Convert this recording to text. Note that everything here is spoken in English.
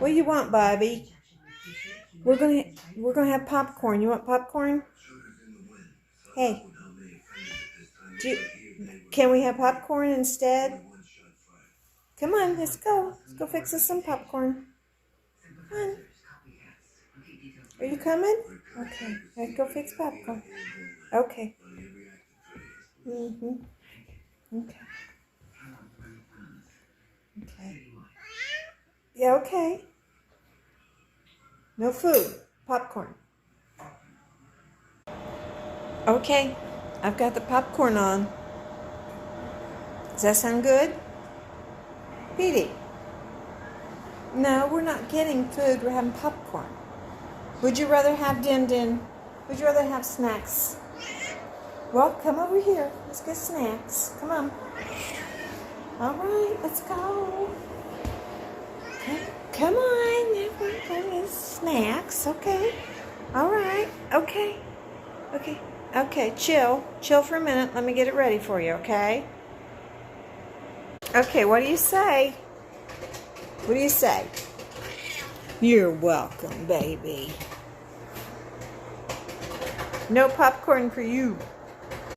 What do you want, Bobby? We're gonna have popcorn. You want popcorn? Hey, can we have popcorn instead? Come on, let's go. Let's go fix us some popcorn. Come on. Are you coming? Okay, let's go fix popcorn. Okay. Okay. Okay. Yeah, okay. No food. Popcorn. Okay. I've got the popcorn on. Does that sound good? Petey? No, we're not getting food. We're having popcorn. Would you rather have Din Din? Would you rather have snacks? Well, come over here. Let's get snacks. Come on. All right, let's go. Come on. Snacks. Okay. All right. Okay. Okay. Okay. Chill. Chill for a minute. Let me get it ready for you, okay? Okay, what do you say? What do you say? You're welcome, baby. No popcorn for you.